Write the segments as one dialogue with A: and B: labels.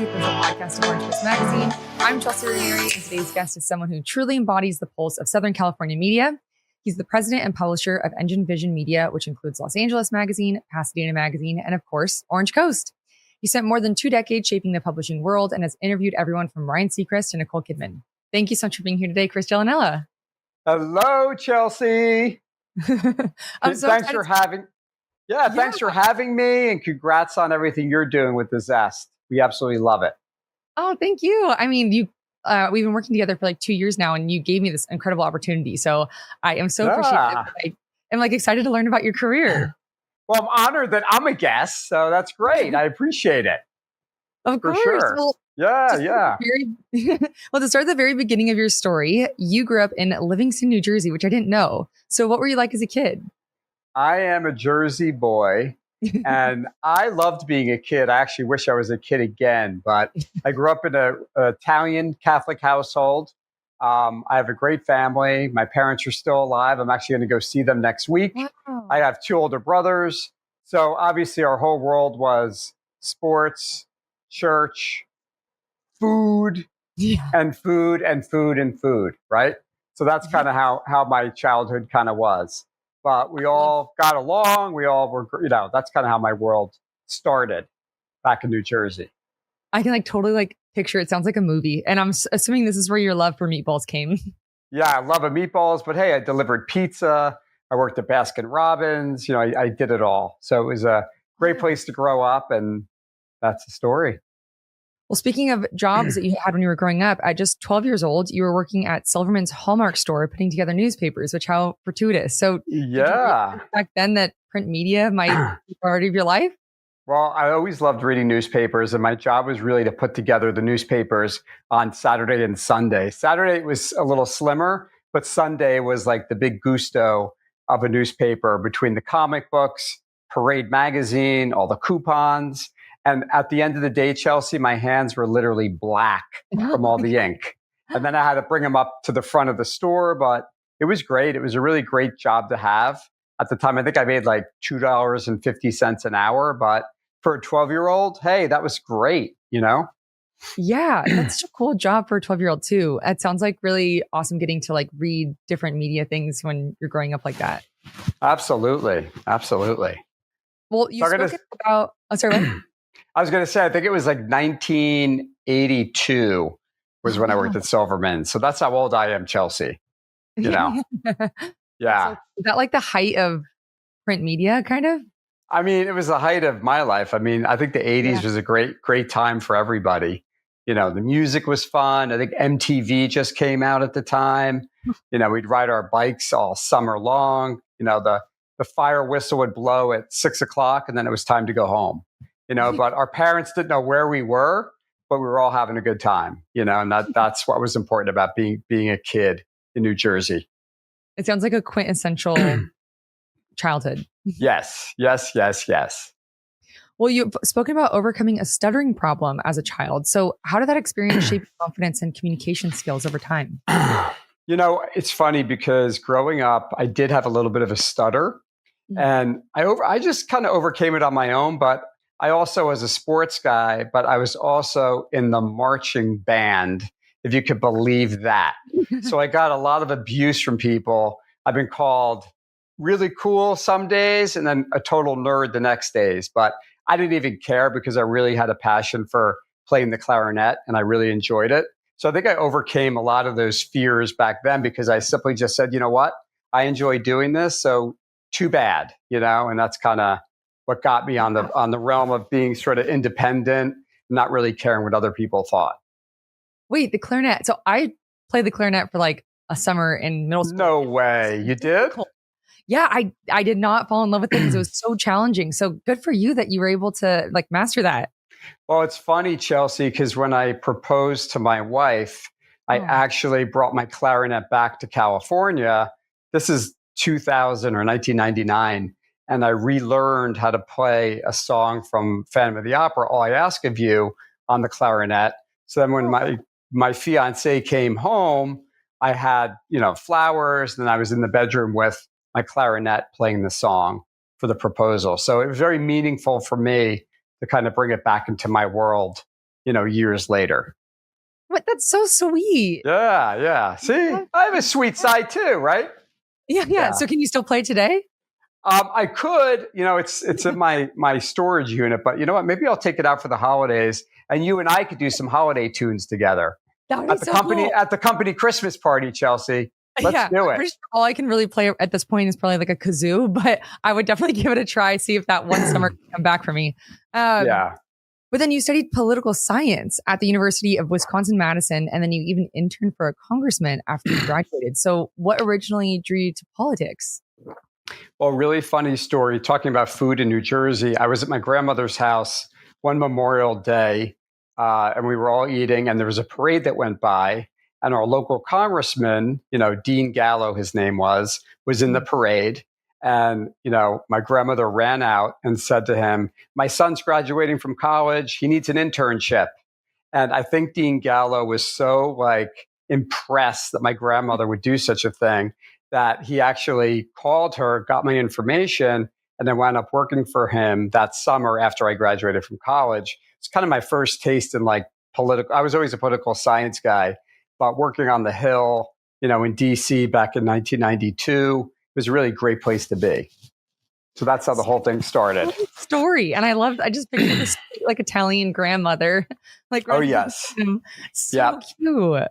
A: Chelsea from the podcast of Orange Coast Magazine. I'm Chelsea Ranieri, and today's guest is someone who truly embodies the pulse of Southern California media. He's the president and publisher of Engine Vision Media, which includes Los Angeles Magazine, Pasadena Magazine, and of course, Orange Coast. He spent more than 2 decades shaping the publishing world and has interviewed everyone from Ryan Seacrest to Nicole Kidman. Thank you so much for being here today, Chris Gialanella.
B: Hello, Chelsea. Thanks for having me, and congrats on everything you're doing with the Zest. We absolutely love it.
A: Oh, thank you. I mean, we've been working together for like 2 years now, and you gave me this incredible opportunity. So I am so appreciative. I'm excited to learn about your career.
B: Well, I'm honored that I'm a guest, so that's great. I appreciate it.
A: Of course.
B: Sure.
A: Well, well, to start at the very beginning of your story, you grew up in Livingston, New Jersey, which I didn't know. So what were you like as a kid?
B: I am a Jersey boy, and I loved being a kid. I actually wish I was a kid again, but I grew up in an Italian Catholic household. I have a great family. My parents are still alive. I'm actually going to go see them next week. Wow. I have 2 older brothers. So obviously our whole world was sports, church, food, and food, and food, and food, right? So that's kind of how my childhood kind of was. But we all got along. We all were, that's kind of how my world started back in New Jersey.
A: I can totally picture it. Sounds like a movie. And I'm assuming this is where your love for meatballs came.
B: Yeah, I love meatballs. But hey, I delivered pizza. I worked at Baskin Robbins. I did it all. So it was a great place to grow up. And that's the story.
A: Well, speaking of jobs that you had when you were growing up, at just 12 years old, you were working at Silverman's Hallmark store, putting together newspapers, which how fortuitous. So did you realize back then that print media might be part of your life?
B: Well, I always loved reading newspapers, and my job was really to put together the newspapers on Saturday and Sunday. Saturday was a little slimmer, but Sunday was like the big gusto of a newspaper between the comic books, Parade magazine, all the coupons. And at the end of the day, Chelsea, my hands were literally black from all the ink. And then I had to bring them up to the front of the store, but it was great. It was a really great job to have. At the time, I think I made like $2.50 an hour, but for a 12-year-old, hey, that was great,
A: Yeah, that's such a cool job for a 12-year-old too. It sounds like really awesome getting to read different media things when you're growing up like that.
B: Absolutely.
A: Well, you spoke about, sorry, what?
B: I was going to say, I think it was 1982 was when I worked at Silverman. So that's how old I am, Chelsea. Yeah.
A: So is that the height of print media, kind of?
B: I mean, it was the height of my life. I mean, I think the 80s was a great time for everybody. The music was fun. I think MTV just came out at the time. We'd ride our bikes all summer long. The fire whistle would blow at 6:00 and then it was time to go home. But our parents didn't know where we were, but we were all having a good time, and that's what was important about being a kid in New Jersey.
A: It sounds like a quintessential childhood.
B: Yes.
A: Well, you've spoken about overcoming a stuttering problem as a child. So how did that experience shape your confidence and communication skills over time?
B: It's funny because growing up, I did have a little bit of a stutter, and I just kind of overcame it on my own, but I also was a sports guy, but I was also in the marching band, if you could believe that. So I got a lot of abuse from people. I've been called really cool some days and then a total nerd the next days. But I didn't even care because I really had a passion for playing the clarinet and I really enjoyed it. So I think I overcame a lot of those fears back then because I simply just said, you know what? I enjoy doing this. So too bad, and that's kind of what got me on the realm of being sort of independent, not really caring what other people thought.
A: Wait, the clarinet. So I played the clarinet for a summer in middle school.
B: No way. You did?
A: Cool. Yeah, I did not fall in love with it because it was so challenging. So good for you that you were able to master that.
B: Well, it's funny, Chelsea, because when I proposed to my wife, I actually brought my clarinet back to California. This is 2000 or 1999. And I relearned how to play a song from Phantom of the Opera, All I Ask of You, on the clarinet. So then when my fiance came home, I had, flowers, and I was in the bedroom with my clarinet playing the song for the proposal. So it was very meaningful for me to kind of bring it back into my world, years later.
A: What? That's so sweet.
B: Yeah, yeah. See, I have a sweet side too, right?
A: Yeah. So can you still play today?
B: I could, it's in my storage unit, but you know what? Maybe I'll take it out for the holidays, and you and I could do some holiday tunes together
A: That would be so cool.
B: at the company Christmas party, Chelsea. Let's do it.
A: I'm pretty sure all I can really play at this point is probably like a kazoo, but I would definitely give it a try, see if that one summer can come back for me.
B: Yeah.
A: But then you studied political science at the University of Wisconsin-Madison, and then you even interned for a congressman after you graduated. So what originally drew you to politics?
B: Well, really funny story. Talking about food in New Jersey, I was at my grandmother's house one Memorial Day, and we were all eating, and there was a parade that went by, and our local congressman, Dean Gallo, his name was in the parade. And, my grandmother ran out and said to him, "My son's graduating from college. He needs an internship." And I think Dean Gallo was so impressed that my grandmother would do such a thing that he actually called her, got my information, and then wound up working for him that summer after I graduated from college. It's kind of my first taste in political. I was always a political science guy, but working on the Hill, in DC back in 1992 was a really great place to be. So that's how the whole thing started.
A: Story. And I just pictured this Italian grandmother.
B: Oh, yes.
A: So cute.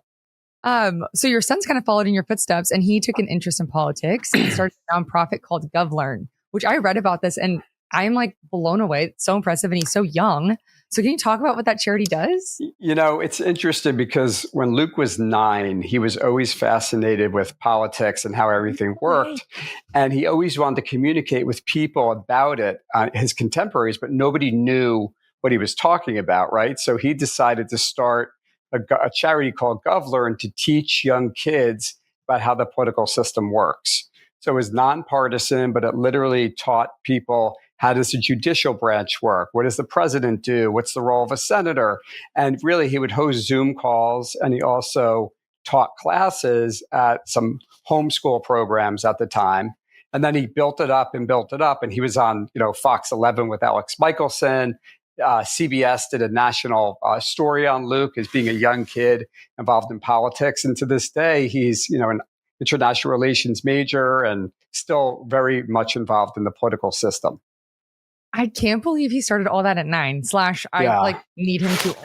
A: So your son's kind of followed in your footsteps, and he took an interest in politics and started a nonprofit called GovLearn, which I read about this and I'm blown away. It's so impressive. And he's so young. So can you talk about what that charity does?
B: It's interesting because when Luke was 9, he was always fascinated with politics and how everything worked. And he always wanted to communicate with people about it, his contemporaries, but nobody knew what he was talking about, right? So he decided to start a charity called GovLearn to teach young kids about how the political system works. So it was nonpartisan, but it literally taught people, how does the judicial branch work? What does the president do? What's the role of a senator? And really, he would host Zoom calls, and he also taught classes at some homeschool programs at the time. And then he built it up. And he was on, Fox 11 with Alex Michelson. CBS did a national story on Luke as being a young kid involved in politics. And to this day, he's, an international relations major and still very much involved in the political system.
A: I can't believe he started all that at 9 / I need him to.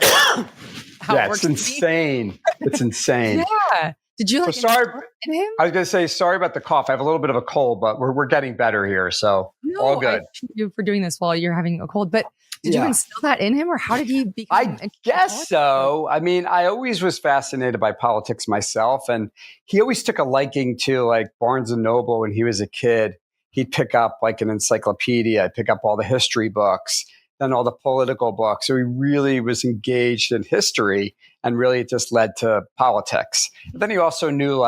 B: Yeah, it's insane. It's insane.
A: Yeah. Did you
B: sorry
A: in him?
B: I was going to say, sorry about the cough. I have a little bit of a cold, but we're getting better here. So all good.
A: I appreciate you for doing this while you're having a cold, but did you instill that in him, or how did he become?
B: I guess so. I mean, I always was fascinated by politics myself, and he always took a liking to Barnes and Noble when he was a kid. He'd pick up an encyclopedia, pick up all the history books, then all the political books. So he really was engaged in history, and really it just led to politics. But then he also knew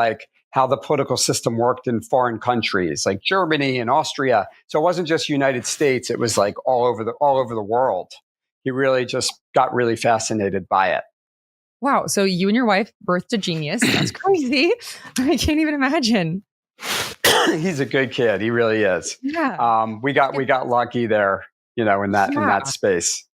B: how the political system worked in foreign countries like Germany and Austria. So it wasn't just United States; it was all over the world. He really just got really fascinated by it.
A: Wow! So you and your wife birthed a genius. That's crazy. I can't even imagine.
B: He's a good kid. He really is.
A: Yeah.
B: We got lucky there, in that space.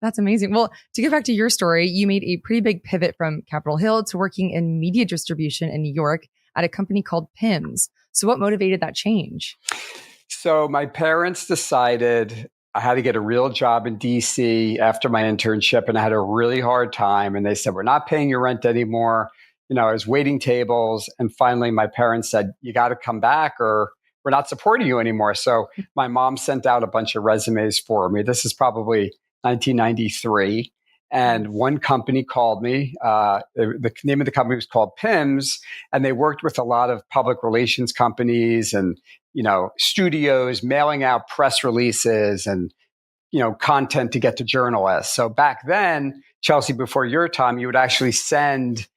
A: That's amazing. Well, to get back to your story, you made a pretty big pivot from Capitol Hill to working in media distribution in New York at a company called PIMS. So what motivated that change?
B: So my parents decided I had to get a real job in DC after my internship, and I had a really hard time. And they said, "We're not paying your rent anymore." I was waiting tables. And finally, my parents said, "You got to come back or we're not supporting you anymore." So my mom sent out a bunch of resumes for me. This is probably 1993. And one company called me. The name of the company was called PIMS. And they worked with a lot of public relations companies and, studios, mailing out press releases and, content to get to journalists. So back then, Chelsea, before your time, you would actually send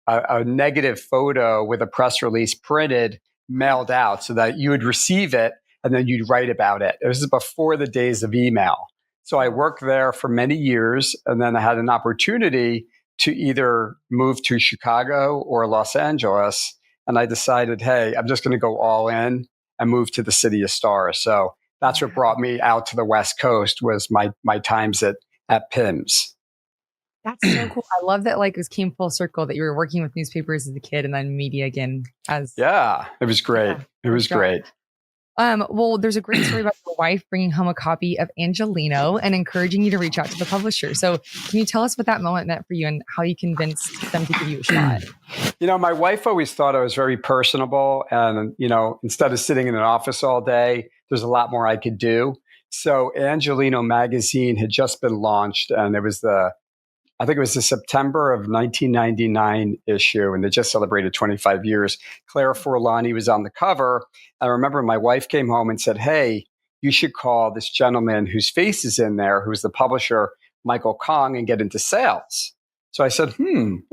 B: a negative photo with a press release printed, mailed out so that you would receive it and then you'd write about it. This is before the days of email. So I worked there for many years, and then I had an opportunity to either move to Chicago or Los Angeles. And I decided, hey, I'm just going to go all in and move to the City of Stars. So that's what brought me out to the West Coast was my times at PIMS.
A: That's so cool. I love that like this came full circle that you were working with newspapers as a kid and then media again as
B: Yeah, it was great.
A: yeah,
B: It was
A: first job.
B: great.
A: Well, there's a great story about your wife bringing home a copy of Angelino and encouraging you to reach out to the publisher. So, can you tell us what that moment meant for you and how you convinced them to give you a shot?
B: My wife always thought I was very personable. And, instead of sitting in an office all day, there's a lot more I could do. So, Angelino magazine had just been launched, and I think it was the September of 1999 issue, and they just celebrated 25 years. Claire Forlani was on the cover. I remember my wife came home and said, "Hey, you should call this gentleman whose face is in there, who's the publisher, Michael Kong, and get into sales." So I said,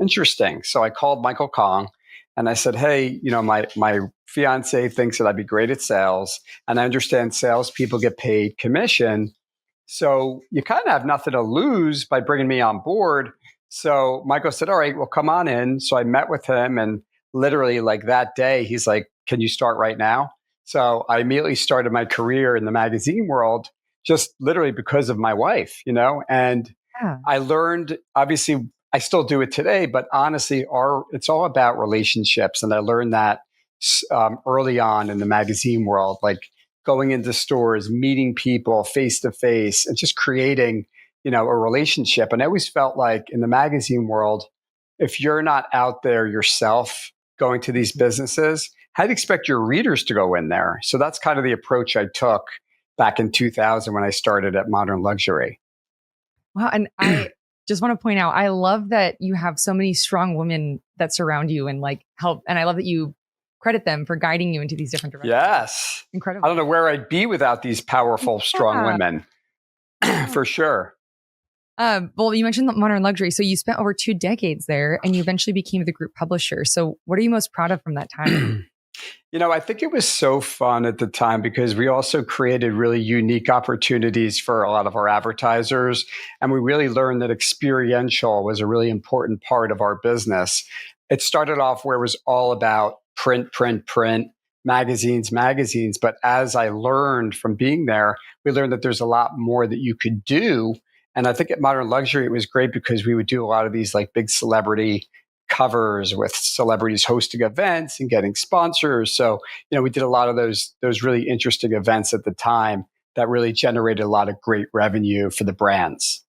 B: interesting. So I called Michael Kong and I said, "Hey, my fiance thinks that I'd be great at sales, and I understand salespeople get paid commission. So you kind of have nothing to lose by bringing me on board." So Michael said, "All right, well, come on in." So I met with him, and literally like that day, he's like, "Can you start right now?" So I immediately started my career in the magazine world, just literally because of my wife, and
A: Yeah.
B: I learned, obviously, I still do it today, but honestly, it's all about relationships. And I learned that early on in the magazine world, like going into stores, meeting people face to face, and just creating, a relationship. And I always felt like in the magazine world, if you're not out there yourself going to these businesses, how do you expect your readers to go in there? So that's kind of the approach I took back in 2000 when I started at Modern Luxury.
A: Wow. And I just want to point out, I love that you have so many strong women that surround you and like help. And I love that you credit them for guiding you into these different directions.
B: Yes.
A: Incredible.
B: I don't know where I'd be without these powerful, strong women. For sure.
A: Well, you mentioned Modern Luxury. So you spent over 2 decades there and you eventually became the group publisher. So what are you most proud of from that time?
B: I think it was so fun at the time because we also created really unique opportunities for a lot of our advertisers. And we really learned that experiential was a really important part of our business. It started off where it was all about print, magazines. But as I learned from being there, we learned that there's a lot more that you could do. And I think at Modern Luxury, it was great because we would do a lot of these like big celebrity covers with celebrities hosting events and getting sponsors. So, we did a lot of those really interesting events at the time that really generated a lot of great revenue for the brands.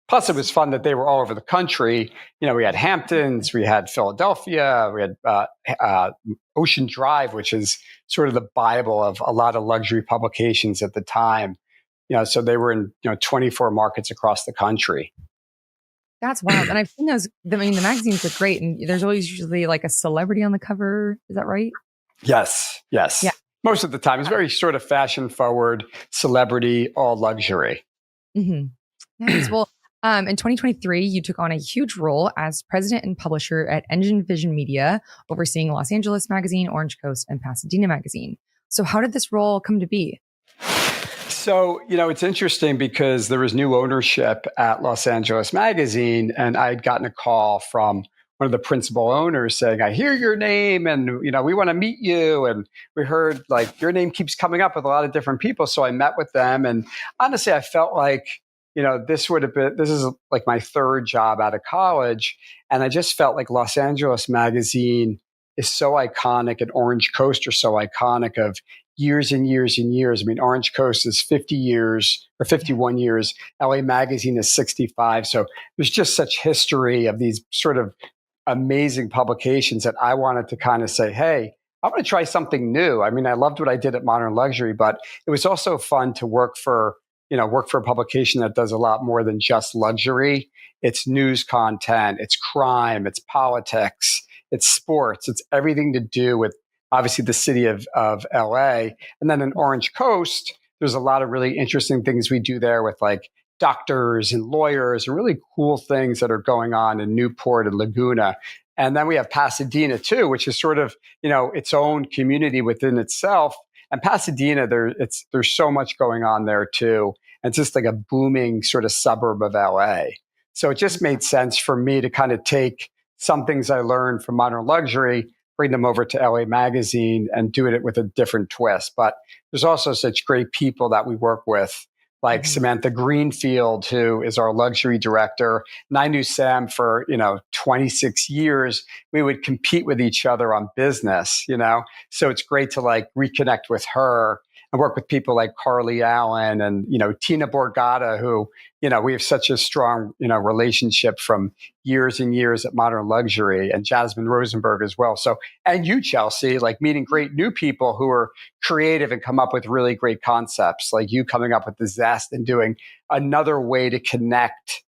B: Plus, it was fun that they were all over the country. We had Hamptons, we had Philadelphia, we had Ocean Drive, which is sort of the Bible of a lot of luxury publications at the time. So they were in 24 markets across the country.
A: That's wild. And I've seen those. I mean, the magazines look great. And there's always usually like a celebrity on the cover. Is that right?
B: Yes. Yeah. Most of the time, it's very sort of fashion forward, celebrity, all luxury.
A: Mm-hmm. Nice. Well, in 2023, you took on a huge role as president and publisher at Engine Vision Media, overseeing Los Angeles Magazine, Orange Coast, and Pasadena Magazine. So how did this role come to be?
B: So, it's interesting because there was new ownership at Los Angeles Magazine, and I'd gotten a call from one of the principal owners saying, "I hear your name and, we want to meet you. And we heard like your name keeps coming up with a lot of different people." So I met with them. And honestly, I felt like, this is like my third job out of college. And I just felt like Los Angeles Magazine is so iconic and Orange Coast are so iconic of years and years and years. I mean, Orange Coast is 50 years or 51 years. LA Magazine is 65. So there's just such history of these sort of amazing publications that I wanted to kind of say, hey, I'm going to try something new. I mean, I loved what I did at Modern Luxury, but it was also fun to work for a publication that does a lot more than just luxury. It's news content, it's crime, it's politics, it's sports, it's everything to do with obviously the city of LA. And then in Orange Coast, there's a lot of really interesting things we do there with like doctors and lawyers and really cool things that are going on in Newport and Laguna. And then we have Pasadena too, which is sort of, its own community within itself. And Pasadena, there's so much going on there too. And it's just like a booming sort of suburb of LA. So it just made sense for me to kind of take some things I learned from Modern Luxury, bring them over to LA Magazine and do it with a different twist. But there's also such great people that we work with, like Samantha Greenfield, who is our luxury director. And I knew Sam for, 26 years. We would compete with each other on business, So it's great to like reconnect with her and work with people like Carly Allen and, Tina Borgata, who, we have such a strong, relationship from years and years at Modern Luxury, and Jasmine Rosenberg as well. So, and you, Chelsea, like meeting great new people who are creative and come up with really great concepts, like you coming up with the Zest and doing another way to connect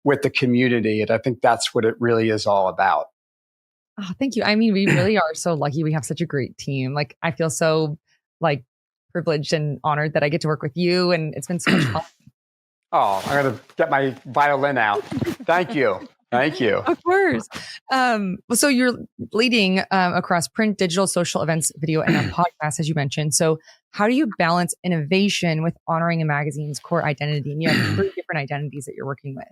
B: with the community. And I think that's what it really is all about.
A: Oh, thank you. I mean, we really are so lucky. We have such a great team. Like, I feel so like privileged and honored that I get to work with you, and it's been so much fun.
B: Oh, I'm going to get my violin out. Thank you. Thank you.
A: Of course. So you're leading across print, digital, social events, video, and a podcast, as you mentioned. So how do you balance innovation with honoring a magazine's core identity? And you have 3 different identities that you're working with.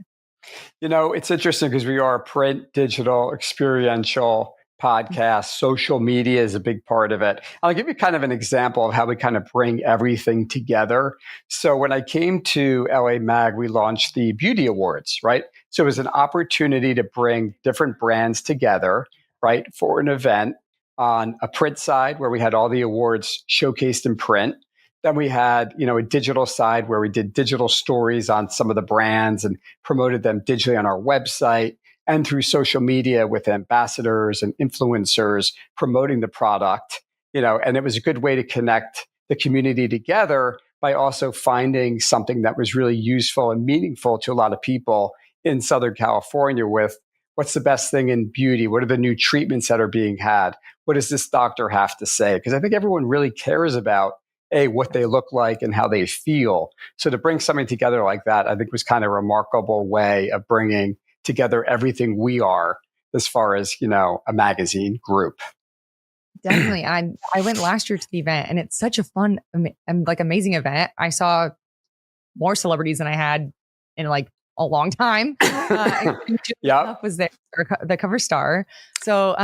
B: It's interesting because we are a print, digital, experiential podcast. Social media is a big part of it. I'll give you kind of an example of how we kind of bring everything together. So when I came to LA Mag, we launched the Beauty Awards, right? So it was an opportunity to bring different brands together, right, for an event on a print side where we had all the awards showcased in print. Then we had, a digital side where we did digital stories on some of the brands and promoted them digitally on our website and through social media with ambassadors and influencers promoting the product, and it was a good way to connect the community together by also finding something that was really useful and meaningful to a lot of people in Southern California with what's the best thing in beauty? What are the new treatments that are being had? What does this doctor have to say? Because I think everyone really cares about what they look like and how they feel. So to bring something together like that, I think was kind of a remarkable way of bringing together everything we are as far as, a magazine group.
A: Definitely. I went last year to the event, and it's such a fun and like amazing event. I saw more celebrities than I had in like a long time.
B: Yep.
A: Was there, the cover star. So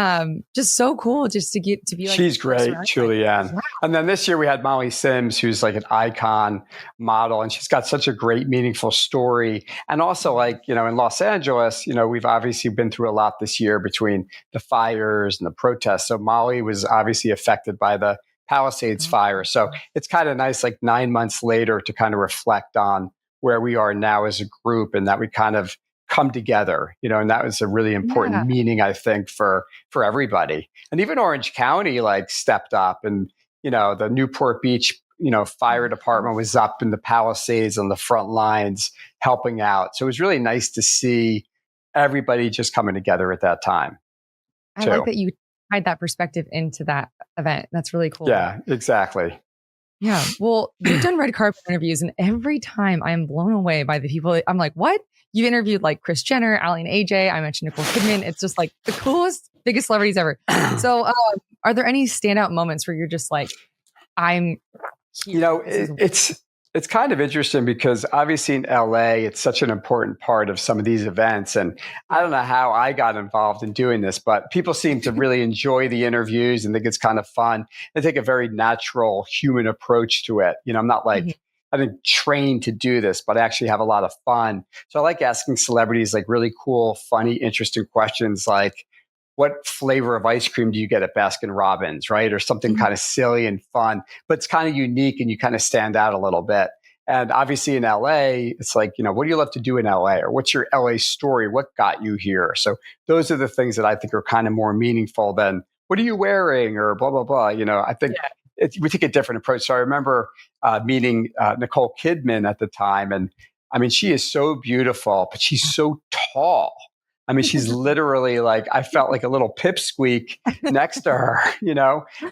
A: just so cool just to get to be like,
B: she's great, Julianne. Wow. And then this year we had Molly Sims, who's like an icon model, and she's got such a great, meaningful story. And also like, in Los Angeles, we've obviously been through a lot this year between the fires and the protests. So Molly was obviously affected by the Palisades fire. So it's kind of nice, like 9 months later, to kind of reflect on where we are now as a group and that we kind of come together, and that was a really important meaning, I think, for everybody. And even Orange County like stepped up, and, the Newport Beach, fire department was up in the Palisades on the front lines helping out. So it was really nice to see everybody just coming together at that time.
A: I like that you tied that perspective into that event. That's really cool.
B: Yeah, exactly.
A: Yeah. Well, you've done red carpet interviews, and every time I am blown away by the people. I'm like, what? You've interviewed like Kris Jenner, Ally and AJ. I mentioned Nicole Kidman. It's just like the coolest, biggest celebrities ever. So are there any standout moments where you're just like, I'm here?
B: It's kind of interesting because obviously in LA, it's such an important part of some of these events. And I don't know how I got involved in doing this, but people seem to really enjoy the interviews and think it's kind of fun. They take a very natural human approach to it. I'm not like, I didn't train to do this, but I actually have a lot of fun. So I like asking celebrities like really cool, funny, interesting questions like, what flavor of ice cream do you get at Baskin Robbins, right? Or something kind of silly and fun, but it's kind of unique and you kind of stand out a little bit. And obviously in LA, it's like, what do you love to do in LA? Or what's your LA story? What got you here? So those are the things that I think are kind of more meaningful than what are you wearing or blah, blah, blah. I think we take a different approach. So I remember meeting Nicole Kidman at the time. And I mean, she is so beautiful, but she's so tall. I mean, she's literally like, I felt like a little pipsqueak next to her,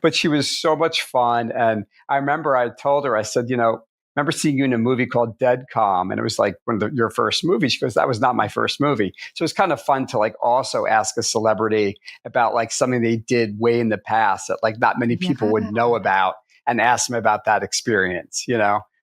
B: but she was so much fun. And I remember I told her, I said, remember seeing you in a movie called Dead Calm. And it was like one of your first movies. She goes, that was not my first movie. So it's kind of fun to like also ask a celebrity about like something they did way in the past that like not many people would know about and ask them about that experience,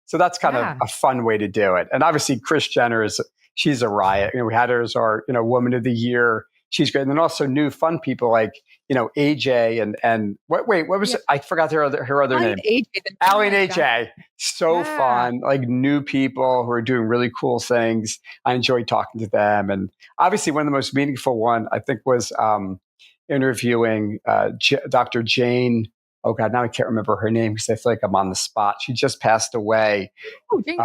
B: So that's kind of a fun way to do it. And obviously Kris Jenner she's a riot. We had her as our, Woman of the Year she's great. And then also new fun people like, AJ and what was it? I forgot her other
A: Allie
B: name.
A: and AJ.
B: Allie and AJ. So
A: Yeah.
B: fun, like new people who are doing really cool things. I enjoyed talking to them. And obviously one of the most meaningful one, I think, was interviewing Dr. Jane. Oh God, now I can't remember her name because I feel like I'm on the spot. She just passed away.
A: Oh, Jane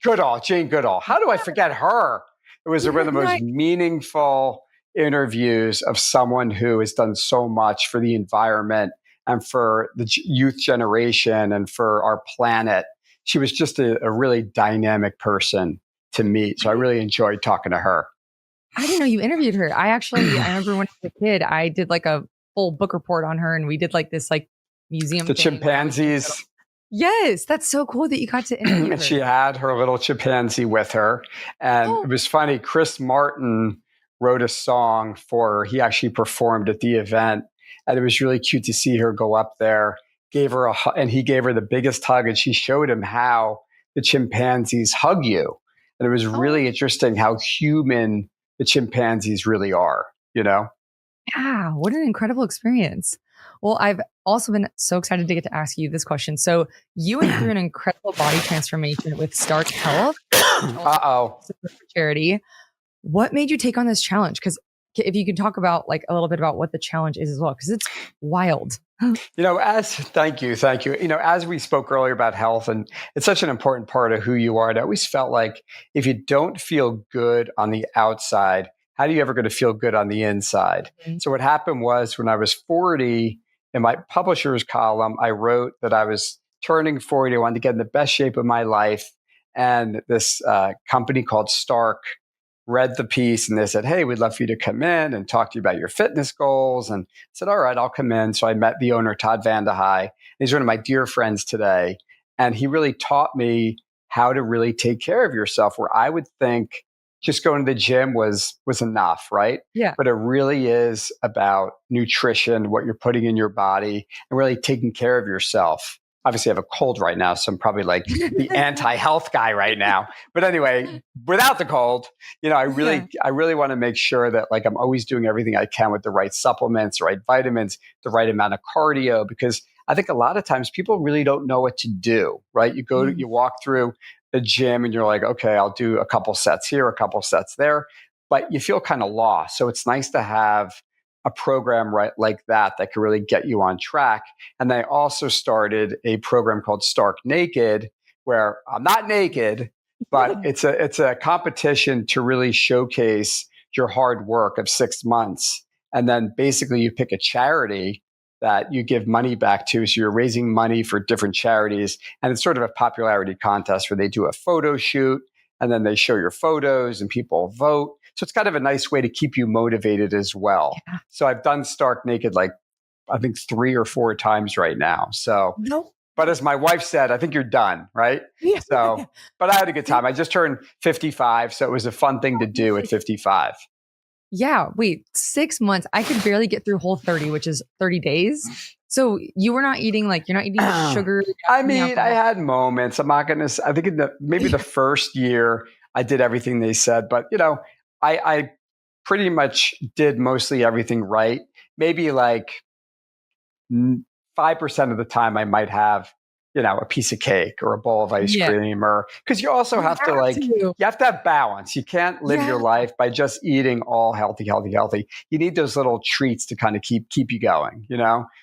A: Goodall.
B: Jane Goodall. How do I forget her? It was one of the most meaningful interviews of someone who has done so much for the environment and for the youth generation and for our planet. She was just a really dynamic person to meet. So I really enjoyed talking to her.
A: I didn't know you interviewed her. I remember when I was a kid, I did like a full book report on her, and we did like this like museum.
B: The chimpanzees.
A: Yes, that's so cool that you got to interview her.
B: She had her little chimpanzee with her. And it was funny. Chris Martin wrote a song for her. He actually performed at the event. And it was really cute to see her go up there, and he gave her the biggest hug. And she showed him how the chimpanzees hug you. And it was really interesting how human the chimpanzees really are, Yeah,
A: what an incredible experience. Well, I've also been so excited to get to ask you this question. So you went through an incredible body transformation with Stark Health. Charity. What made you take on this challenge? Because if you can talk about like a little bit about what the challenge is as well, because it's wild.
B: Thank you. As we spoke earlier about health, and it's such an important part of who you are, I always felt like if you don't feel good on the outside, how are you ever going to feel good on the inside? Mm-hmm. So what happened was when I was 40, in my publisher's column, I wrote that I was turning 40. I wanted to get in the best shape of my life. And this company called Stark read the piece and they said, hey, we'd love for you to come in and talk to you about your fitness goals. And I said, all right, I'll come in. So I met the owner, Todd Vandehei. He's one of my dear friends today. And he really taught me how to really take care of yourself, where I would think just going to the gym was enough, right?
A: Yeah.
B: But it really is about nutrition, what you're putting in your body, and really taking care of yourself. Obviously, I have a cold right now, so I'm probably like the anti-health guy right now. But anyway, without the cold, I really want to make sure that like I'm always doing everything I can with the right supplements, the right vitamins, the right amount of cardio, because I think a lot of times people really don't know what to do, right? You walk through the gym and you're like, okay, I'll do a couple sets here, a couple sets there, but you feel kind of lost. So it's nice to have a program like that can really get you on track. And I also started a program called Stark Naked, where I'm not naked, but it's a competition to really showcase your hard work of 6 months. And then basically you pick a charity that you give money back to. So you're raising money for different charities. And it's sort of a popularity contest where they do a photo shoot and then they show your photos and people vote. So it's kind of a nice way to keep you motivated as well. Yeah. So I've done Stark Naked like, I think 3 or 4 times right now. So, But as my wife said, I think you're done, right? Yeah. So, but I had a good time. I just turned 55. So it was a fun thing to do at 55.
A: Yeah. Wait, 6 months. I could barely get through Whole30, which is 30 days. So you were not eating you're not eating sugar.
B: I mean, I had moments. I'm not going to, I think maybe the first year I did everything they said, but I pretty much did mostly everything right. Maybe like 5% of the time I might have, a piece of cake or a bowl of ice cream, or because you also have to you have to have balance. You can't live your life by just eating all healthy. You need those little treats to kind of keep you going,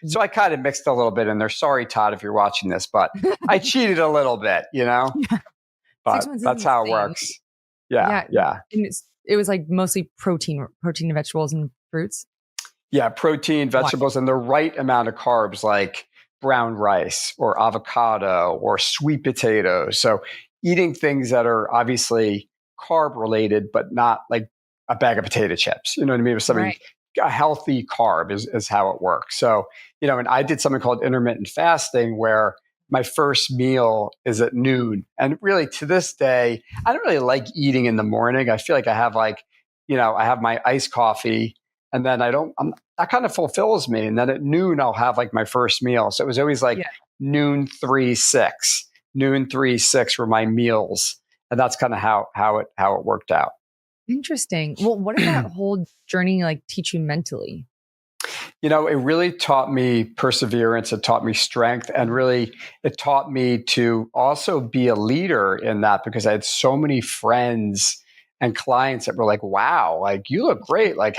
B: So I kind of mixed a little bit in there. Sorry, Todd, if you're watching this, but I cheated a little bit, But that's how it works. Yeah.
A: And it was like mostly protein and vegetables and fruits.
B: Yeah, protein, vegetables, and the right amount of carbs, like brown rice or avocado or sweet potatoes. So eating things that are obviously carb related, but not like a bag of potato chips. You know what I mean? With something, a healthy carb is how it works. So, and I did something called intermittent fasting where my first meal is at noon. And really to this day, I don't really like eating in the morning. I feel like I have I have my iced coffee and then that kind of fulfills me. And then at noon, I'll have like my first meal. So it was always noon, 3, 6. Noon, 3, 6 were my meals. And that's kind of how it worked out.
A: Interesting. Well, what did that whole journey like teach you mentally?
B: It really taught me perseverance. It taught me strength. And really, it taught me to also be a leader in that because I had so many friends and clients that were like, wow, like you look great. Like,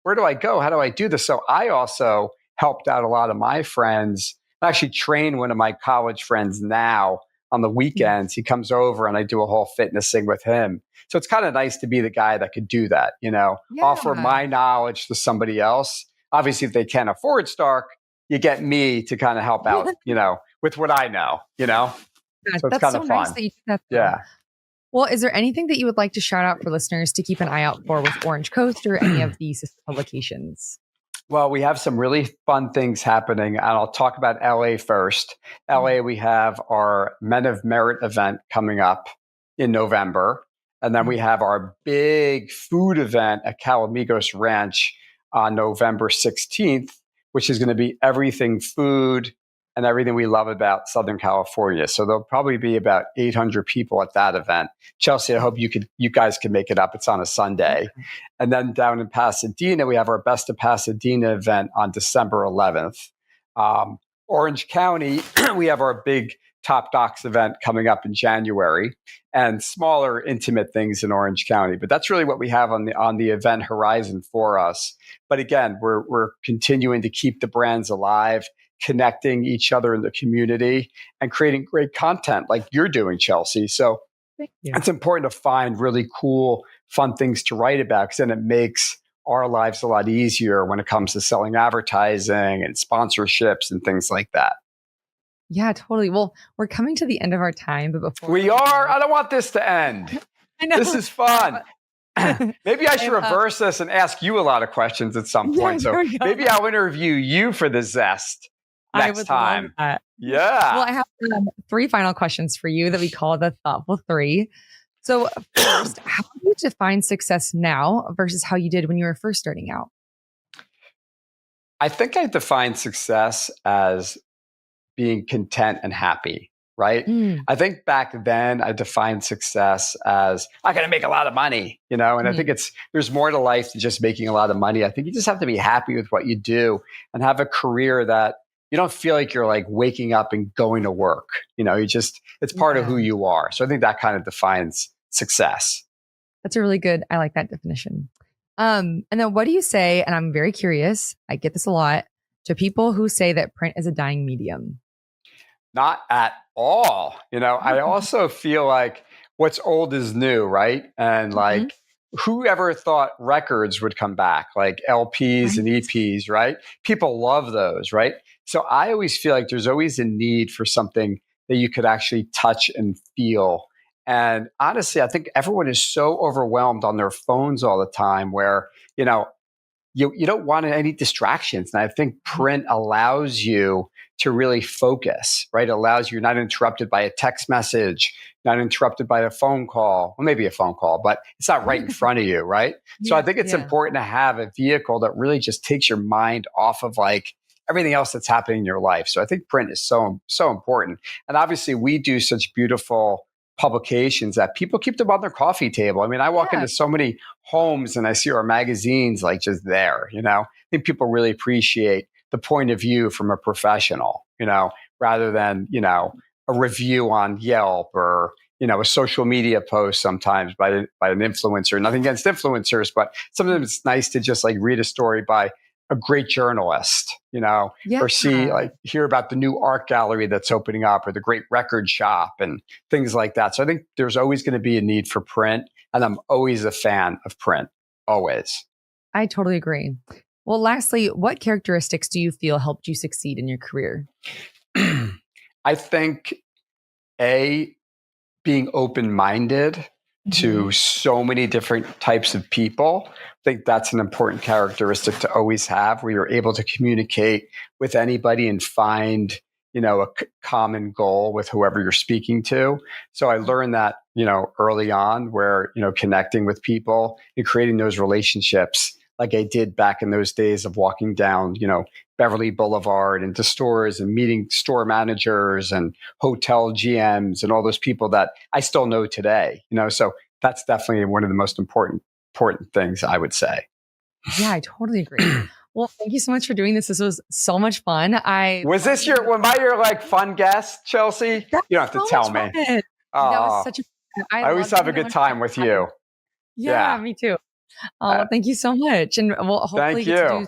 B: where do I go? How do I do this? So I also helped out a lot of my friends. I actually train one of my college friends now on the weekends. He comes over and I do a whole fitness thing with him. So it's kind of nice to be the guy that could do that, offer
A: Yeah.
B: my knowledge to somebody else. Obviously, if they can't afford Stark, you get me to kind of help out, with what I know,
A: Yeah,
B: So it's
A: that's
B: kind
A: so
B: of
A: nice
B: fun.
A: that you did that, though.
B: Yeah.
A: Well, is there anything that you would like to shout out for listeners to keep an eye out for with Orange Coast or any of the sister publications?
B: Well, we have some really fun things happening, and I'll talk about LA first. LA, we have our Men of Merit event coming up in November. And then we have our big food event at Calamigos Ranch on November 16th, which is going to be everything food and everything we love about Southern California. So there'll probably be about 800 people at that event. Chelsea, I hope you guys can make it up. It's on a Sunday. And then down in Pasadena, we have our Best of Pasadena event on December 11th. Orange County, we have our big Top Docs event coming up in January, and smaller, intimate things in Orange County. But that's really what we have on the event horizon for us. But again, we're continuing to keep the brands alive, connecting each other in the community, and creating great content like you're doing, Chelsea. So it's important to find really cool, fun things to write about, because then it makes our lives a lot easier when it comes to selling advertising and sponsorships and things like that.
A: Yeah, totally. Well, we're coming to the end of our time, but before
B: we are, I don't want this to end.
A: I know.
B: This is fun. Maybe I should reverse this and ask you a lot of questions at some point. So maybe I'll interview you for the Zest next time.
A: Love that.
B: Yeah.
A: Well, I have 3 final questions for you that we call the Thoughtful 3. So first, how do you define success now versus how you did when you were first starting out?
B: I think I define success as being content and happy, right? I think back then I defined success as I got to make a lot of money, and I think there's more to life than just making a lot of money. I think you just have to be happy with what you do and have a career that you don't feel like you're like waking up and going to work. It's part of who you are. So I think that kind of defines success.
A: That's a really good, I like that definition. And then what do you say, and I'm very curious, I get this a lot, to people who say that print is a dying medium?
B: Not at all. I also feel like what's old is new, right? And like, whoever thought records would come back, like LPs and EPs, right? People love those, right? So I always feel like there's always a need for something that you could actually touch and feel. And honestly, I think everyone is so overwhelmed on their phones all the time where, you don't want any distractions. And I think print allows you to really focus, right? It allows you not interrupted by a text message, not interrupted by a phone call, well, maybe a phone call, but it's not right in front of you, right? So I think it's important to have a vehicle that really just takes your mind off of like everything else that's happening in your life. So I think print is so important. And obviously we do such beautiful publications that people keep them on their coffee table. I mean, I walk into so many homes and I see our magazines like just there, I think people really appreciate the point of view from a professional, rather than, a review on Yelp or, a social media post sometimes by an influencer. Nothing against influencers, but sometimes it's nice to just like read a story by a great journalist, or hear about the new art gallery that's opening up or the great record shop and things like that. So I think there's always going to be a need for print, and I'm always a fan of print, always.
A: I totally agree. Well, lastly, what characteristics do you feel helped you succeed in your career?
B: I think being open-minded to so many different types of people. I think that's an important characteristic to always have, where you're able to communicate with anybody and find, a common goal with whoever you're speaking to. So I learned that, early on, where, connecting with people and creating those relationships like I did back in those days of walking down, Beverly Boulevard into stores and meeting store managers and hotel GMs and all those people that I still know today, So that's definitely one of the most important important things, I would say.
A: Yeah, I totally agree. Well, thank you so much for doing this. This was so much fun.
B: Was I your like fun guest, Chelsea?
A: That's
B: You don't have to
A: so
B: tell
A: much
B: me.
A: fun. That was such a
B: I always have a good time with you.
A: Yeah, me too. Well, thank you so much. And we'll hopefully get to do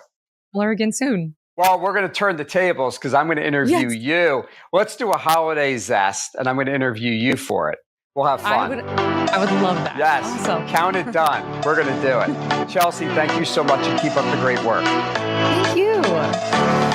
A: similar again soon.
B: Well, we're going to turn the tables because I'm going to interview you. Let's do a holiday zest, and I'm going to interview you for it. We'll have fun.
A: I would love that.
B: Yes.
A: Awesome.
B: Count it done. We're going to do it. Chelsea, thank you so much and keep up the great work.
A: Thank you.